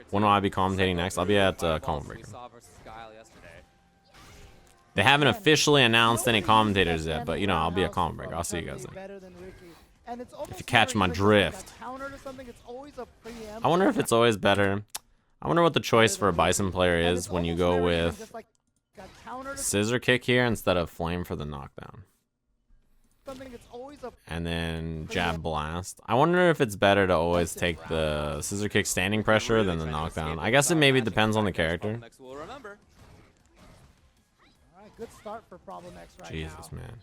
When will I be commentating next? I'll be at Column Breaker. They haven't officially announced any commentators yet, but you know, I'll be at Column Breaker. I'll see you guys then. If you catch my drift. I wonder if it's always better. I wonder what the choice for a Bison player is when you go with Scissor Kick here instead of Flame for the knockdown. And then Jab Blast. I wonder if it's better to always take the Scissor Kick standing pressure than the knockdown. I guess it maybe depends on the character. Jesus, man.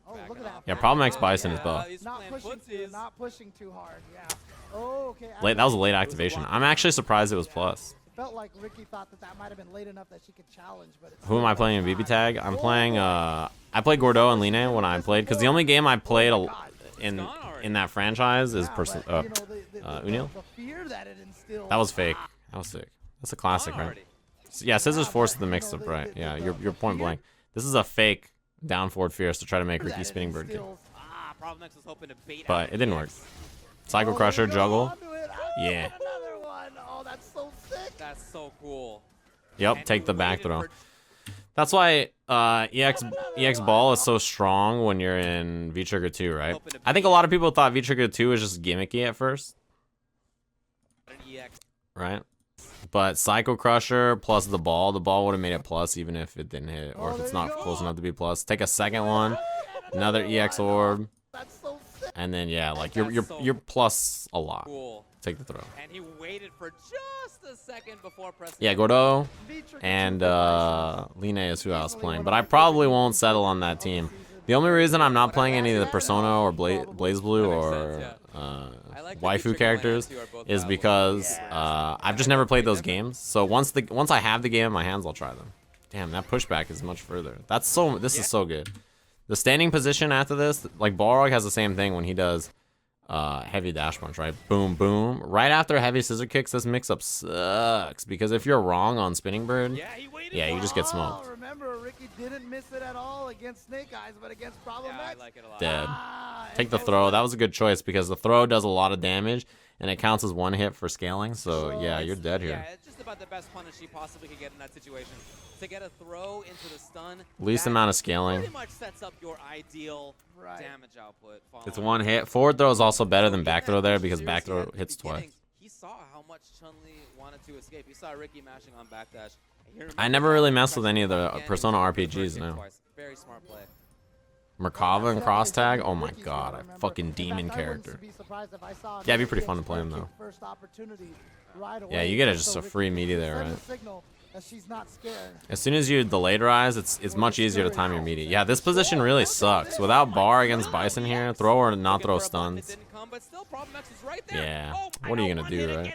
Oh, look at that. Yeah, Problem X Bison is buff. Not pushing too hard. Yeah. Oh, okay. Late, that was a late activation. I'm actually surprised it was plus. It felt like Ricki thought that might have been late enough that she could challenge, but who am I playing in BB Tag? I'm playing I played Gordeau and Line when I played, because the only game I played in that franchise is Unil. That was fake. That was sick. That's a classic, right? Yeah, Scissors forced the mix-up, right? Yeah, you're point blank. This is a fake down forward fierce to try to make Ricki spinning bird kick. But it didn't work. Psycho Crusher, juggle. Yeah. Oh, that's so sick. That's so cool. Yep, take the back throw. That's why EX Ball is so strong when you're in V-Trigger 2, right? I think a lot of people thought V-Trigger 2 was just gimmicky at first. Right? But Psycho Crusher plus the ball would have made it plus even if it didn't hit, or if it's not close enough to be plus. Take a second one, another EX orb, and then yeah, like you're plus a lot. Take the throw. And he waited for just a second before pressing. Yeah, Gordeau and Line is who I was playing, but I probably won't settle on that team. The only reason I'm not playing any of the Persona or Blaze Blue or waifu characters is because I've just never played those games. So once I have the game in my hands, I'll try them. Damn, that pushback is much further. This is so good. The standing position after this, like Balrog has the same thing when he does heavy dash punch, right? Boom, boom. Right after heavy scissor kicks, this mix-up sucks because if you're wrong on spinning bird, yeah, you just get smoked. Remember, Ricki didn't miss it at all against Snake Eyes, but against Problem X, I like it a lot. Dead. Take the throw. That was a good choice because the throw does a lot of damage and it counts as one hit for scaling. So yeah, you're dead here. Yeah, it's just about the best punish she possibly could get in that situation. To get a throw into the stun, Least amount of scaling. pretty much sets up your ideal damage output. It's one hit. Forward throw is also better than back throw there because back throw hits twice. He saw how much Chun-Li wanted to escape. He saw Ricki mashing on backdash. I never really messed with any of the Persona RPGs now. Very smart play. Merkava and cross tag. Oh my god, a fucking demon character. Yeah, it'd be pretty fun to play him though. Yeah, you get just a free meaty there, right? As soon as you delayterize, it's much easier to time your meaty. Yeah, this position really sucks. Without bar against Bison here, throw or not throw stuns. Yeah, what are you gonna do, right?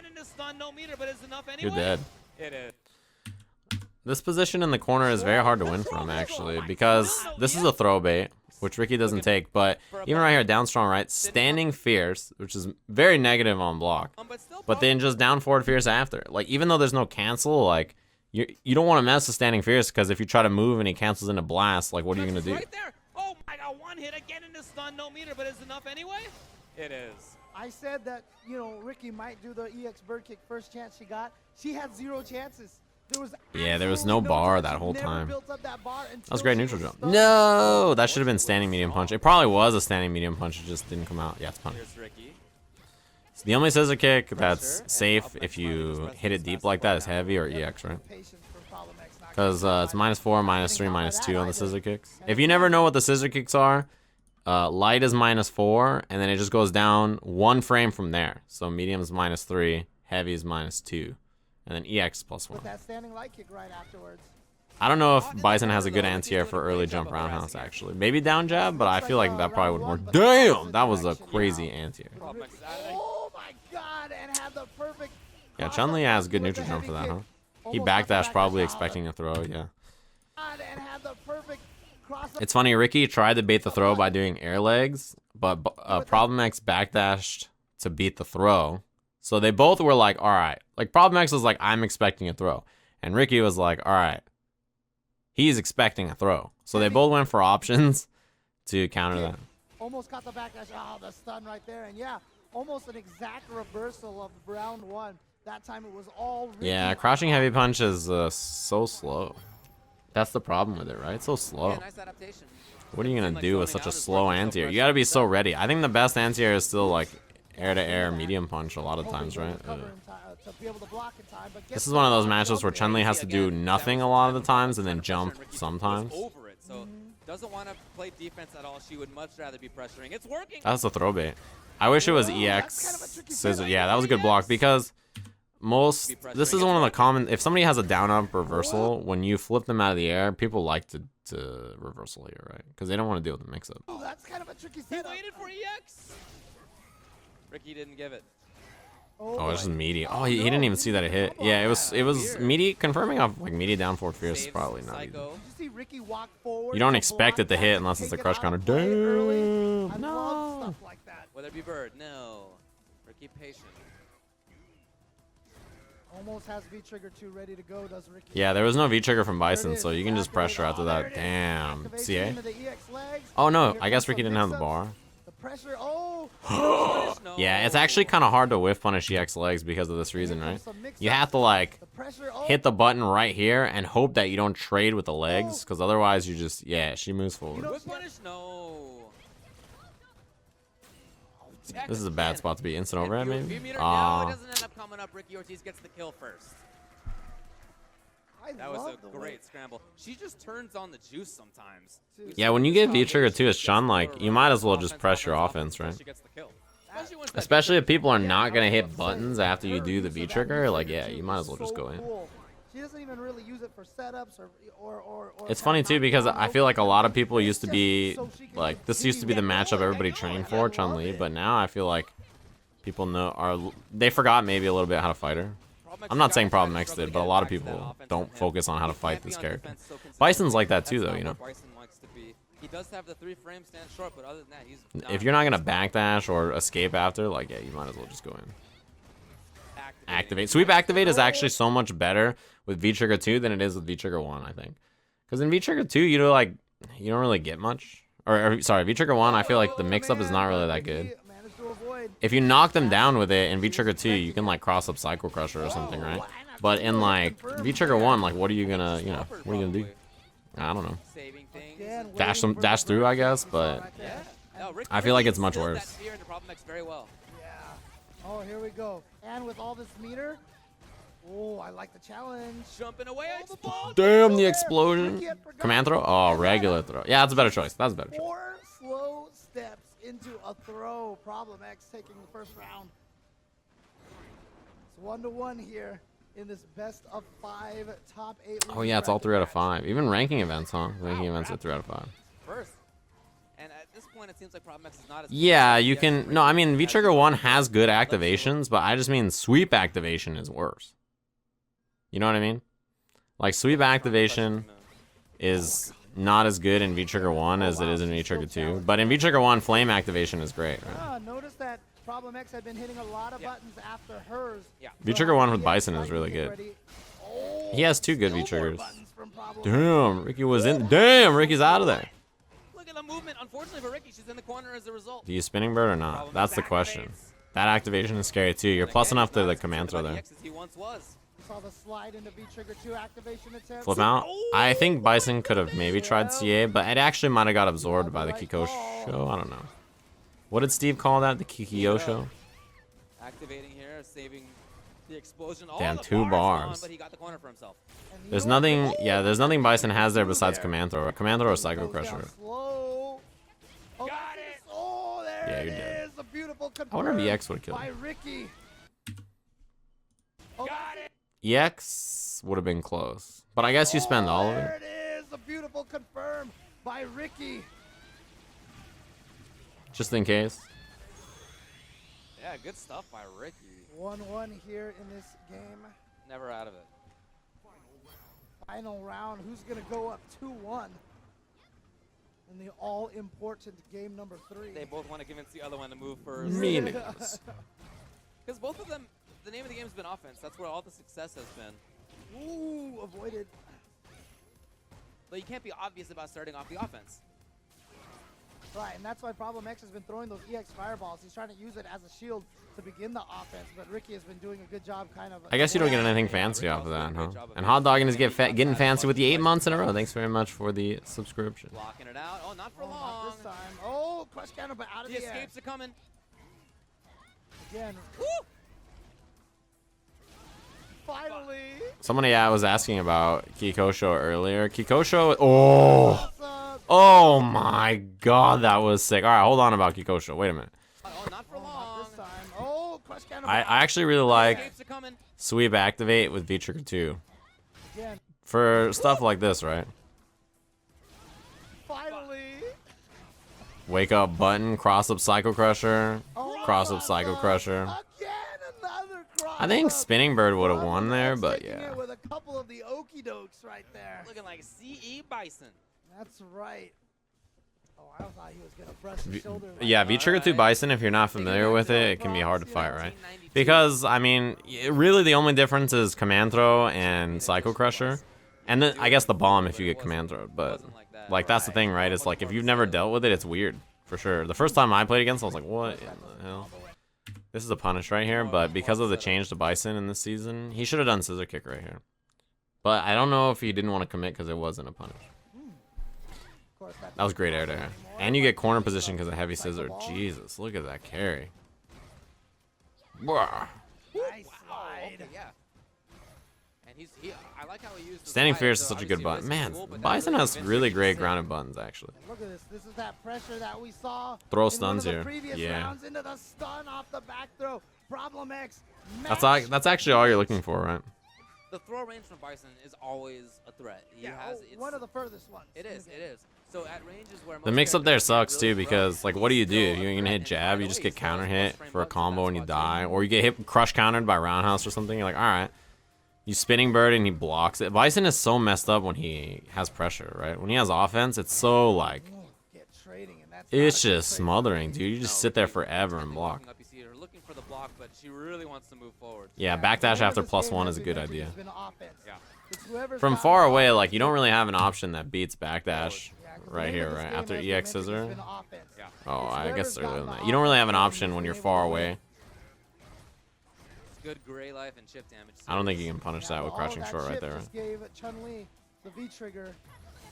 You're dead. It is. This position in the corner is very hard to win from, actually, because this is a throw bait, which Ricki doesn't take, but even right here, down strong, right? Standing fierce, which is very negative on block, but then just down forward fierce after. Like, even though there's no cancel, like, you don't want to mess with standing fierce, because if you try to move and he cancels into blast, like, what are you going to do? Right there. Oh, I got one hit again into stun, no meter, but is enough anyway? It is. I said that, you know, Ricki might do the EX bird kick first chance she got. She had 0 chances. There was no bar that whole time. That was great neutral jump. No, that should have been standing medium punch. It probably was a standing medium punch. It just didn't come out. Yeah, it's punch. So the only scissor kick that's safe if you hit it deep like that is heavy or EX, right? Because it's -4, -3, -2 on the scissor kicks. If you never know what the scissor kicks are, light is -4, and then it just goes down 1 frame from there. So medium is -3, heavy is -2. And then EX +1. I don't know if Bison has a good anti-air for early jump roundhouse, actually. Maybe down jab, but I feel like that probably would work. Damn! That was a crazy anti-air. Oh my god, and had the perfect. Yeah, Chun-Li has good neutral jump for that, huh? He backdashed probably expecting a throw, yeah. It's funny, Ricki tried to bait the throw by doing air legs, but Problem X backdashed to beat the throw. So they both were like, all right. Like, Problem X was like, I'm expecting a throw. And Ricki was like, all right. He's expecting a throw. So they both went for options to counter that. Almost caught the backdash. Oh, the stun right there. And yeah, almost an exact reversal of round 1. That time it was all Ricki. Yeah, crouching heavy punch is so slow. That's the problem with it, right? It's so slow. Yeah, nice adaptation. What are you gonna Seemed like do with zoning such a out is slow working, so anti-air? You pressure gotta be is so done. ready. I think the best anti-air is still like air-to-air medium punch a lot of times, right? To be able to block in time, but This is one of those matchups where Chun-Li has to do nothing a lot of the times and then jump sometimes. Over it, so doesn't want to play defense at all. She would much rather be pressuring. It's working. That's a throw bait. I wish it was EX scissor. Yeah, that was a good block because this is one of the common, if somebody has a down up reversal, when you flip them out of the air, people like to reversal here, right? Because they don't want to deal with the mix up. Oh, that's kind of a tricky He setup. waited for EX. Ricki didn't give it. Oh, it's just meaty. Oh, he didn't even see that it hit. Yeah, it was meaty. Confirming off like meaty down forward fierce is probably not easy. Did you see Ricki walk forward? You don't to expect block it to that hit and unless it's a take it crush out, counter. play it early? Damn. I love No. stuff like that. Will there be bird? No. Ricki patient. Almost has V-Trigger 2 ready to go, does Ricki? Yeah, there was no V trigger from There it Bison, is. so you can just Activate. pressure after Oh, there that. it is. Damn. Activation CA? into the EX legs. Oh no, Here I guess comes Ricki some didn't have the mix-ups. bar. The pressure. Oh. No. Yeah, it's actually kind of hard to whiff punish EX legs because of this reason, right? You have to like The pressure. Oh. hit the button right here and hope that you don't trade with the legs, because otherwise you just, yeah, she moves forward. Whip punish? No. This is a bad spot to be. Instant overhead, maybe? No, it Ah. doesn't end up coming up. Ricki Ortiz gets the kill first. I That was love a the way- great scramble. She just turns on the juice sometimes. Dude. Yeah, when you get V-Trigger too, as Sean, like, you might as well just press your offense, right? She gets the kill. Especially when it's that Especially if V-trigger. people are not I gonna was hit about to say, buttons after you her do the use of that V-Trigger, like, V-Trigger yeah, too you might is as well just so go in. cool. She doesn't even really use it for setups or It's funny too because I feel like a lot of people used to be, so she can like, this used to be the matchup everybody trained for, Chun-Li, but now I feel like people they forgot maybe a little bit how to fight her. I'm not saying Problem X did, but a lot of people don't focus on how to fight this character. Bison's like that too, though, you know? Bison likes to be. He does have the 3-frame stand short, but other than that, he's not If you're not gonna backdash or escape after, like, yeah, you might as well just go in. Activate. Sweep activate is actually so much better with V-Trigger 2 than it is with V-Trigger 1, I think. Because in V-Trigger 2, you don't really get much. Or sorry, V-Trigger 1, I feel like the mix-up is not really that good. Managed to avoid. If you knock them down with it in V-Trigger 2, you can, like, cross up Cycle Crusher or something, right? But in, like, V-Trigger 1, like, what are you gonna, what are you gonna do? I don't know. saving things. Again, Dash waiting for dash the through, I break. guess, We saw but right there. No, Ricki I feel like it's Ortiz much instilled worse. that fear into Problem X very well. Yeah. Oh, here we go. And with all this meter. Oh, I like the challenge. Jumping away, explode. Damn, the Ricki explosion. had forgotten. Command throw? Oh, regular throw. Yeah, that's a better choice. That's a better choice. 4 slow steps into a throw. Problem X taking the first round. It's 1-1 here in this best of 5 top 8. Oh, yeah, it's all 3 out of 5. Even ranking events, huh? Ranking events at 3 out of 5. First. And at this point, it seems like Problem X is not as Yeah, you can. No, I mean, V-Trigger 1 has good activations, but I just mean sweep activation is worse. You know what I mean? Like, sweep activation is not as good in V-Trigger 1 as it is in V-Trigger 2. But in V-Trigger 1, flame activation is great, right? Notice that Problem X had been hitting a lot of buttons after hers. Yeah. V-Trigger 1 with So, Bison is yeah, really get good. ready. Oh, He has 2 good still more V-Triggers. buttons from Problem X. Damn, Ricki was in. Damn, Ricki's out of there. Look at the movement. Unfortunately for Ricki, she's in the corner as a result. Do you spinning bird or not? That's the question. That activation is scary too. You're plus enough to the command throw there. As he once was. We saw the slide into V-Trigger 2 activation attempt. Flip out. I think Bison could have maybe tried CA, but it actually might have got absorbed by the Kiko show. I don't know. What did Steve call that? The Kikyo show? Activating here, saving the explosion. Damn, the 2 bars bars. gone, but he got the corner for himself. And you There's know what? nothing. Yeah, there's nothing Bison has there besides There. command throw. Command throw or Psycho Goes down Crusher. slow. Oh, Got it. Oh, there Yeah, it you're dead. is. A beautiful I wonder if confirm EX would kill by him. Ricki. Oh, Got it. EX would have been close, but I guess you spend all of There it. it is. A beautiful confirm by Ricki. Just in case. Yeah, good stuff by Ricki. 1-1 here in this game. Never out of it. Final round. Who's going to go up 2-1 in the all-important game number 3? They both want to convince the other one to move first. Meanings. Because both of them, the name of the game has been offense. That's where all the success has been. Ooh, avoided. But you can't be obvious about starting off the offense. Right, and that's why Problem X has been throwing those EX fireballs. He's trying to use it as a shield to begin the offense, but Ricki has been doing a good job kind of... I guess you don't get anything fancy off of that, huh? And Hot Dogging is getting fancy with the 8 months in a row. Thanks very much for the subscription. Blocking it out. Oh, not for long. Not this time. Oh, crush counter, but out of the air. escapes are coming. Again. Woo! Finally. Somebody was asking about Kikosho earlier. Kikosho, oh my god, that was sick. All right, hold on about Kikosho. Wait a minute. Oh, not for long. Not this time. Oh, crush counter. I actually really like Escapes are coming. Sweep Activate with V-Trigger 2. Again. For stuff like this, right? Finally. Wake Up Button, Cross Up Psycho Crusher, Cross Up Psycho Crusher. Again, another cross I think up. Spinning Bird would have won there, but Taking yeah. it with a couple of the okie dokes right there. Looking like CE Bison. That's right. Oh, I thought he was gonna brush his shoulder. Like Yeah, that. V-Trigger 2 Bison, if you're not familiar with it, it can be hard to fight, right? Because, I mean, really the only difference is Command Throw and Psycho Crusher. And then, I guess the bomb if you get Command Throw, but, like, that's the thing, right? It's like, if you've never dealt with it, it's weird, for sure. The first time I played against it, I was like, what in the hell? This is a punish right here, but because of the change to Bison in this season, he should have done Scissor Kick right here. But I don't know if he didn't want to commit because it wasn't a punish. That was great air to air. And you get corner position because of heavy scissor. Jesus, look at that carry. Bruh. Nice slide. Okay, yeah. And I like how he used the Standing slide, Fierce is so such a good obviously button. Man, risky, but Bison that has really really vintage great sick. grounded buttons, actually. Look at this. This is that pressure that we saw. Throw in one stuns of the here. previous Yeah. rounds into the stun off the back throw. Problem X. That's actually all you're looking for, right? The throw range from Bison is always a threat. He has one of the furthest ones. It is. It is. So at ranges where The mix up there sucks too because, like, what do you do? If you're gonna hit jab, you just get counter hit for a combo and you die. Or you get hit crush countered by roundhouse or something. You're like, alright. You spinning bird and he blocks it. Bison is so messed up when he has pressure, right? When he has offense, it's so, like, Get trading, and that's it's not a good just trade. smothering, dude. You just sit there forever and block. Up, you see her looking for the block, but she really wants to move forward. Yeah, backdash Whoever after this plus game one has is a been good mentioned idea. has been offense. Yeah. It's whoever's From got far the away, offense. like, you don't really have an option that beats backdash Yeah, 'cause the right name here, of this right? game After has been EX mentioned, it's scissor. been offense. Yeah. Oh, It's I guess whoever's earlier got than the that. You don't really have an offense option is when you're able far to away. It's good gray life and chip damage. I don't think you can punish that with all crouching that short right chip there. just gave Chun-Li the V-trigger.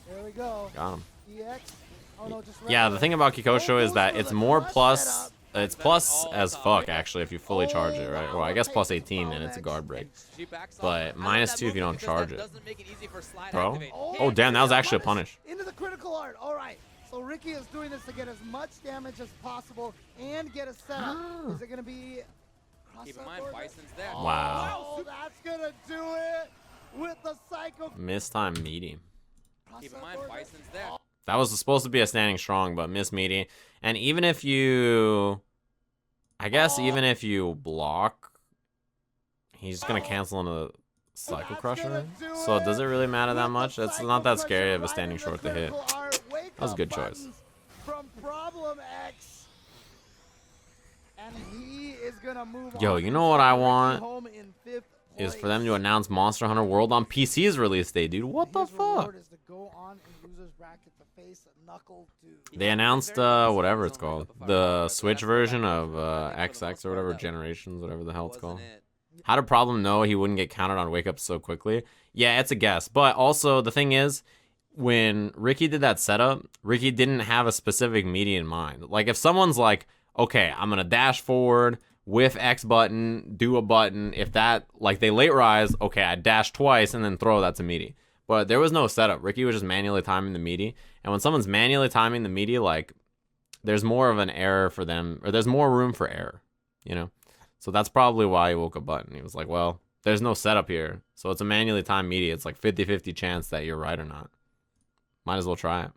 There we go. Got him. EX. Oh, no, just Yeah, the regular. thing about Kikosho is that goes for it's the more crush plus. setup. It's plus as fuck actually if you fully charge it, right? Well, I guess plus 18 and it's a guard break. She backs off. But I love minus that 2 if you movement don't because charge that it. doesn't make it easy for slide Bro. activate. Oh, damn, that was actually a punish. Into the critical art. All right. So Ricki is doing this to get as much damage as possible and get a setup. Ah. Is it going to be cross Keep in up mind, or- Bison's there. Wow. Oh, that's going to do it with the psycho. Mistime meaty. Keep in mind, Bison's there. That was supposed to be a standing strong, but miss meaty. And even if you, I guess even if you block, he's gonna cancel into the Psycho Crusher. So does it really matter that much? It's not that scary of a standing short to hit. That was a good choice. From Problem X. And he is gonna move Yo, on you to know what I send Ricki want? home in 5th Is for place. them to announce Monster Hunter World on PC's release day, dude. What the His reward fuck? is to go on in losers bracket to face Knuckle Dude. They announced whatever it's called, the Switch version of XX or whatever, Generations, whatever the hell it's called. How did Problem know he wouldn't get countered on Wake Up so quickly? Yeah, it's a guess. But also, the thing is, when Ricki did that setup, Ricki didn't have a specific media in mind. Like, if someone's like, okay, I'm going to dash forward, whiff X button, do a button. If that, like, they late rise, okay, I dash twice and then throw, that's a meaty. But there was no setup. Ricki was just manually timing the meaty. And when someone's manually timing the meaty, like, there's more of an error for them, or there's more room for error, you know? So that's probably why he woke up button. He was like, well, there's no setup here. So it's a manually timed media. It's like 50-50 chance that you're right or not. Might as well try it.